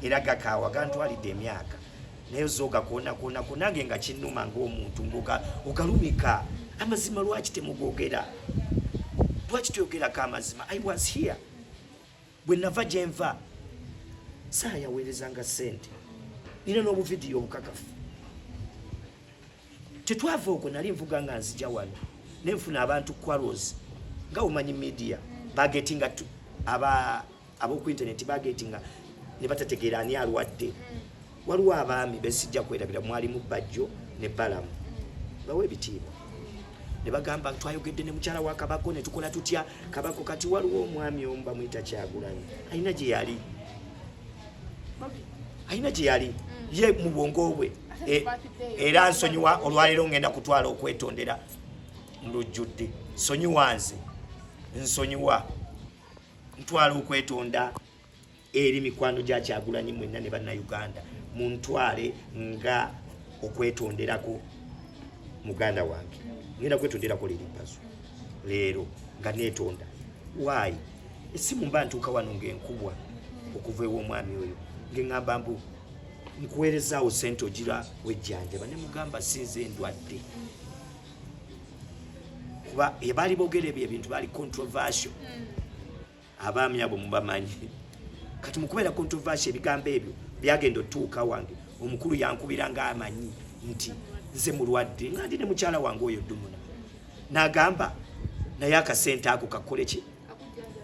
era gakaawa gantwalidde emyaka naye zoga kona nange nga kinnuma ng'omuntu ogalumika amazima lwaki temugogera lwaki toyogerako amazima I was here bwe nava gye nva saayaweerezanga ssente nina n'obuvidiyo obukakafu tetwava okwo nali nvuga nga nzija wano nenfuna abantu quarrels nga omanyi media bagetinga ab'oku internet bagetinga ne batategeera ani alwadde waliwo abaami besijja kwerabira mwalimu Bajjo ne Balamu bawe ebitiibwa ne bagamba twayogedde ne mukyala wa Kabako ne tukola tutya Kabako kati waliwo omwami omu bamuyita Kyagulanyi alina gye yali ye mu bwongo bwe era nsonyiwa olwaleero ngenda kutwala okwetondera ndujjudde nsonyiwa nze nsonyiwa ntwala okwetonda eri mikwano gya Kyagulanyi mwenna ne bannayuganda muntwale nga okwetonderako muganda wange ngenda kwetonderako lirimpazo leero nga neetonda waayi esimu mba ntuuka wano ng'enkubwa okuva ew'omwami oyo ng'eŋŋamba mbu nkuweerezaawo ssente ogira wejjanjaba ne mugamba sinze ndwadde kuba ebaali boogera ebyo ebintu baali controversial abaami abo mubamanyi kati mukubeera controversial ebigambo ebyo byagenda otuuka wange omukulu yankubira ng'amanyi nti nze mulwadde nga ndi ne mukyala wange oyo Dumuna n'agamba naye akasente ako kakole ki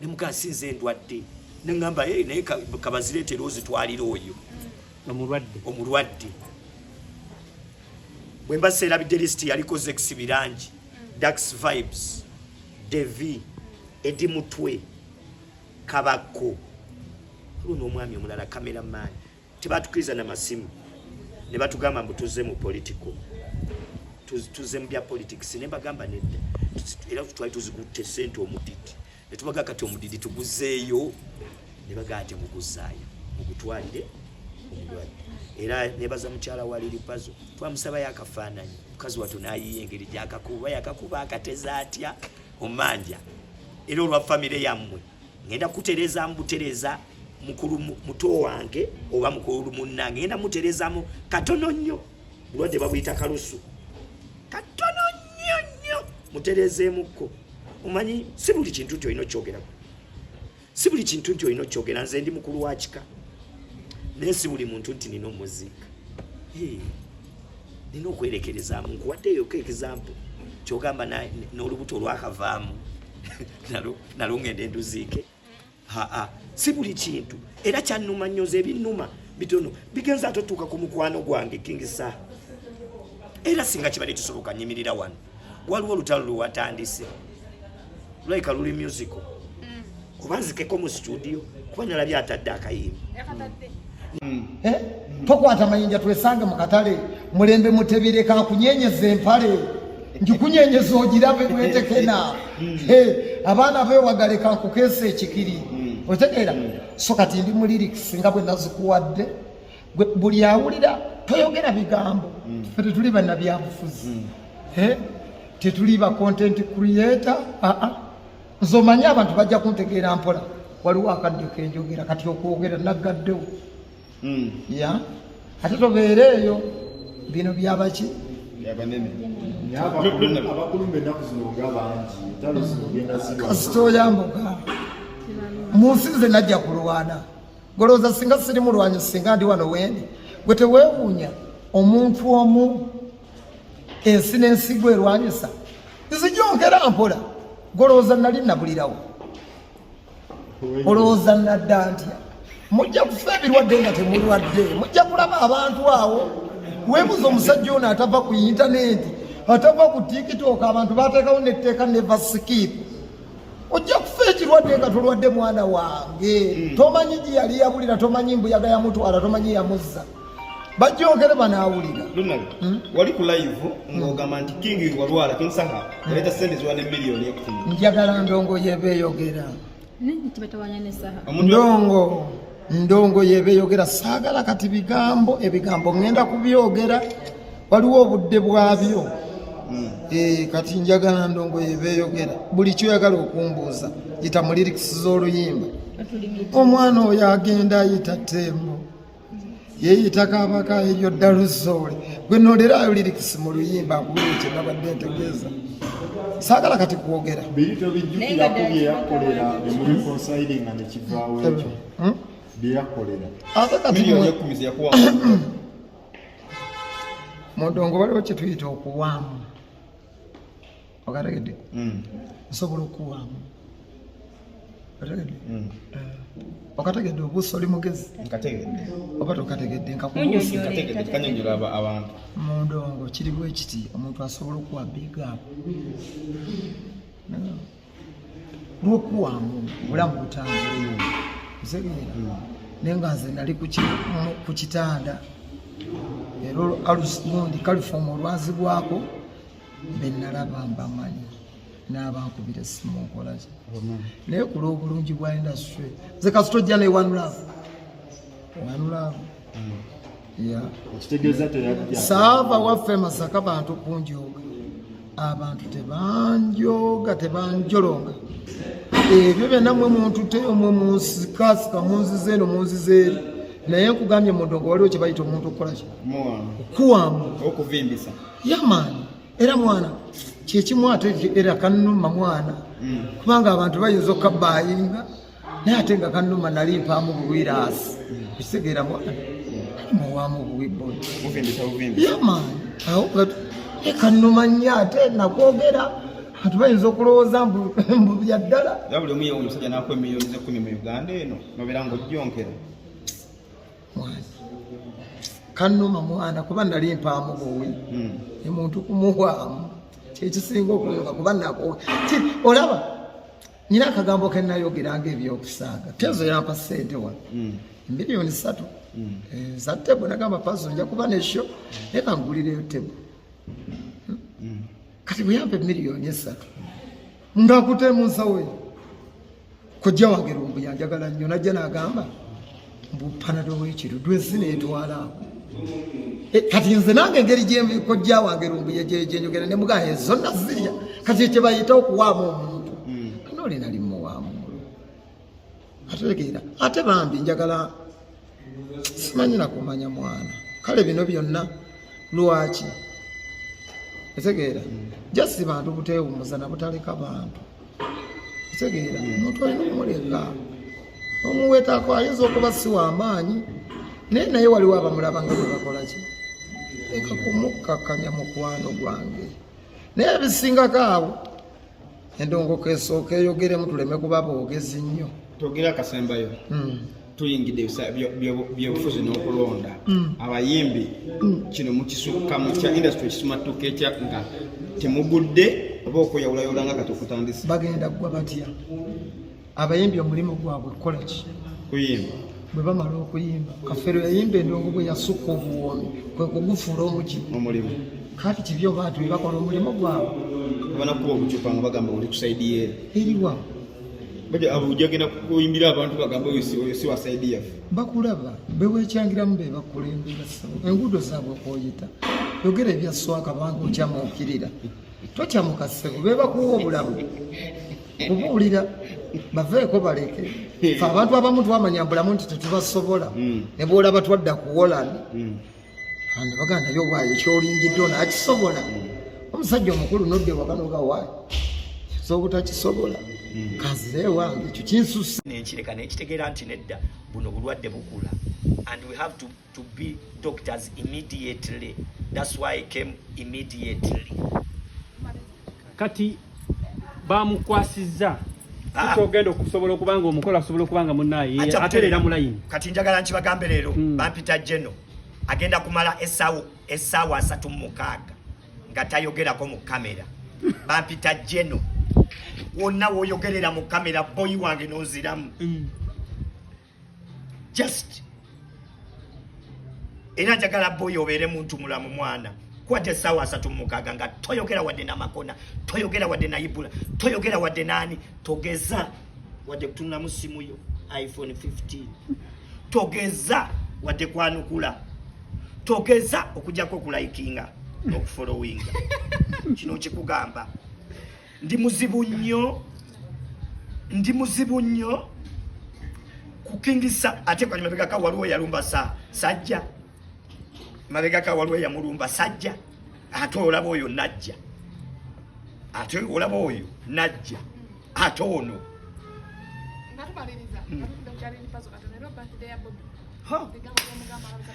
ne mugaa sinze ndwadde neŋŋamba naye kabazireetera ozitwalira oyo omulwadde bwe mba seerabidde lisiti yaliko Zex Birangi Dax Vibes Devi Edi Mutwe Kabako luno omwami omulala cameraman tebatukiriza n'amasimu ne batugamba mbu tuze mu political tuze mu bya politics ne bagamba nedda era twali tuzigutte ssente omudidi ne tubaga kati omudidi tuguzeeyo ne bagamba ati muguzaayo mugutwalire omulwadde era nebaza mukyala wa Lirimpazo twamusaba yakafaananyi mukazi wattu n'ayiiya engeri yakakuba akateza atya omanja era olwa famire yammwe ngenda kutereza mbutereza mukulu muto wange oba mukulu munnange ngenda muterezamu katono nnyo bulwadde babuyita kalusu katono nnyo muterezeemuko omanyi si buli kintu nti olina okyogerako si buli kintu nti olina okyogera nze ndi mukulu wa kika naye si buli muntu nti nina omuziika nina okwerekerezamu nkuwaddeyoko example kyogamba n'olubuto olwakavaamu nalwo ngende nduziike si buli kintu era kyannuma nnyoza ebinnuma bitono bigenza totuuka ku mukwano gwange kingisa era singa kibadde kisoboka nyimirira wano waliwo olutalo lwewatandise lulaika luli musical oba nzikeko mu studio kuba nalabye atadde akayimbi tokwata amayinja twesange mu katale mulembe mutebireka kunyenyeza empale njikunyenyeza ogirabe bwetekena abaana bewagale kankukesa ekikiri otegeera so kati ndi mu lyrics nga bwe nazikuwadde buli awulira toyogera bigambo tetuli bannabyabufuzi tetuli ba content creator nzomanya abantu bajja kuntegeera mpola waliwo akadde kenjogera kati okwogera naggaddewo ya ate tobeereeyo bino byabaki byabanene kasitoyambuka munsi nze najja kulwana golooza singa siri mulwanyi singa ndi wano wendi gwe teweewuunya omuntu omu ensi n'ensigo erwanyisa nzijonkera mpola golooza nali nabulirawo olowooza nadda ntya mujja kufa ebirwadde nga temulwadde mujja kulaba abantu awo weebuza omusajja ono atava ku intaneti atava ku tiktok abantu bateekawo netteeka neva sikipu ojja kufa ekirwadde nga tolwadde mwana wange tomanyi gye yali yabulira tomanyi mbuyaga yamutwala tomanyi yamuzza bajjonkere banaawulira wali ku live ng'ogamba nti kingi walwala kinsaha yaleeta sente ziwa ne miliyoni ekutini njagala ndongo yebeeyogera ndongo yebeeyogera saagala kati ebigambo ngenda kubyogera waliwo obudde bwabyo kati njagala ndongo yebeeyogera buli kyoyagala okumbuuza yita mu lyrics z'oluyimba omwana oyo agenda ayita Tembo yeeyita kabaka eryo Dalusole gwe nolerayo lirikisi mu luyimba akuwekye nabadde ntegeeza saagala kati kwogera birito bijjukira ku bye yakolera ne mu reconciling ne kivaawo ekyo bye yakolera ate kati miliyoni 10 yakuwa Mundongo waliwo kye tuyita okuwaamu okategedde nsobola okuwaamu okategedde obuusa oli mugezi oba tokategedde nkakanyonyola abantu Mundongo kiri bwe kiti omuntu asobola okuwa big up lwokuwaamu obulamu butambula nsegeera naye nga nze nali ku kitanda era alugundi kalifomu olwazibwako benalaba mbamanyi n'abankubira essimu nkolaki naye ku lw'obulungi bwa industry nze kasito ojja ne One Love saava waffe Masaka bantu kunjoga abantu tebanjolonga ebyo byonna mwe muntu omwe munsikasika munzize eno munzize eri naye nkugambye Mundongo waliwo kye bayita omuntu okukolaki okuwaamu okuvimbisa yamaani era mwana kyekimu ate era kannuma mwana kubanga abantu bayinza okukabbayinga naye ate nga kannuma nali mpaamu bulwiraasi kitegeera mwana muwaamu buwiboni yamaani awo kannuma nnyo ate nakwogera abantu bayinza okulowooza mbu bya ddala buli omu yewo omusajja nakuwa emiliyoni ze 10 mu Uganda eno nobeera ng'ojjonkera kannuma mwana kuba nali mpaamu buwi emuntu kumuwaamu kyekisinga okulunga kuba nako olaba nyina akagambo kenayogeranga ebyokusaaga tezo yampa ssente wano miliyoni 3 za tebo nagamba paso nja kuba nesho naye kangulireyo tebo kati buyampe miliyoni 3 ngakutemu nsawe kojja wange Lumbu yanjagala nnyo najja n'agamba mbupanado w'ekiru dwesi neetwala kati nze nange engeri gyekojja wange Lumbu gyenjogera ne mugaye zonna zirya kati ekye bayita okuwaamu omuntu noli nali muwaamu ategeera ate bambi njagala simanyi nakumanya mwana kale bino byonna lwaki etegeera jasi bantu buteewumuza na butaleka bantu etegeera omuntu olina omuleka omuweetaako ayinza okuba si w'amaanyi naye waliwo abamulaba nga bwe bakolaki leka kumukkakanya mukwano gwange naye ebisingako awo endongoko esooka eyogeremu tuleme kuba boogezi nnyo togera akasembayo tuyingidde byobufuzi n'okulonda abayimbi kino mukisukamu kya industry kisumattuka ekya nga temugudde oba okweyawulayawula nga kati okutandisa bagenda gwa batya abayimbi omulimu gwabwe kukola ki kuyimba bwe bamala okuyimba Kafeero yayimba endongo bwe yasukka obuwoomi kwe kugufuula omulimu kati kibyo bantu bye bakola omulimu gwabwe banakuba obucupa nga bagamba oli kusaidiye eriwa baja abujagenda kuyimbira abantu bagamba oyo si wa saidi yaffe bakulaba bewekyangiramu be bakulembera enguudo zaabwe okwoyita yogera ebyaswaka banga okyamuukirira tokyamukasebo be bakuwa obulamu kubuulira baveeko baleke fe abantu abamu twamanya bulamu nti tetubasobola ne bwolaba twadda kuwolani ande baganda yo waayo ekyolingidde ono akisobola omusajja omukulu nodde wakanoga waayo sobutakisobola kazire wange ekyo kinsusa nekireka nekitegeera nti nedda buno bulwadde bukula and we have to be doctors immediately. That's why I came immediately. Kati bamukwasizza kitogenda okusobola okubanga omukola asobola okubanga munnaye aterera mu layini. Kati njagala nkibagambe leero bampita Jeno agenda kumala essaawa 36 nga tayogerako mu kamera. Bampita Jeno wonna woyogerera mu kamera boyi wange noziramu just era njagala boyi obeere muntu mulamu mwana kwate essaawa 36 nga toyogera wadde namakona, toyogera wadde nayibula, toyogera wadde nani, togeza wadde kutunula mu simu yo iPhone 15, togeza wadde kwanukula, togeza okujjako okulikinga n'okufollowinga. Kino kikugamba ndi muzibu nnyo kukingisa ate kwa mabega ka waliwo yalumba sajja mabega ka waliwo yamulumba sajja ate olabo oyo najja ate olabo oyo najja ate ono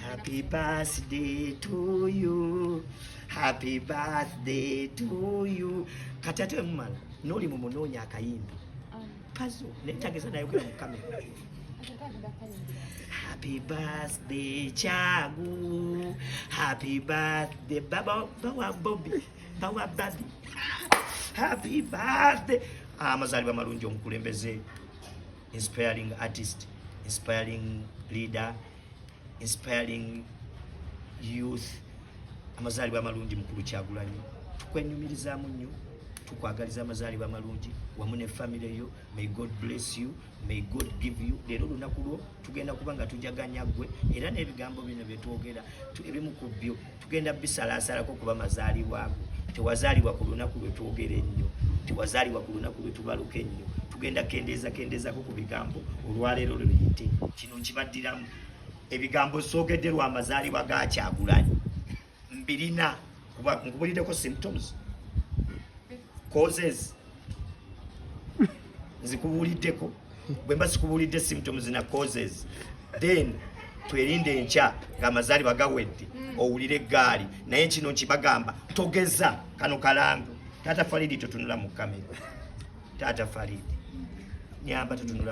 Happy birthday to you. Happy birthday to you. Kati ate mmala noli mu munonya akayimbi. Pazo netageza nayo kula mu kamera. Happy birthday Chagu. Happy birthday Baba Bobby. Baba Baby. Happy birthday. Amazalibwa malungi omukulembeze. Inspiring artist, inspiring leader, inspiring youth. Amazalibwa amalungi mukulu Kyagulanyi. Tukwenyumirizamu nnyo, tukwagaliza amazalibwa amalungi wamu ne family yo. May God bless you, may God give you. Leero lunaku lwo tugenda kubanga tujaganya gwe era n'ebigambo bino bye twogera ebimu ku byo tugenda bisalasalako kuba mazalibwa ago. Tewazalibwa ku lunaku lwe twogera ennyo, tewazalibwa ku lunaku lwe tubaluka ennyo. Tugenda kendeza ku bigambo olwaleero luyite kino nkibaddiramu ebigambo soogedde lwa mazaalibwa ga Kyagulanyi mbirina nkubuliddeko symptoms causes nzikubuliddeko bwe mba sikubulidde symptoms na causes then twerinde enkya ng'amazaalibwa gawedde owulire eggaali naye kino nkibagamba togeza kano kalango Taata Faridi totunula mu kamera Taata Faridi nyamba tutunula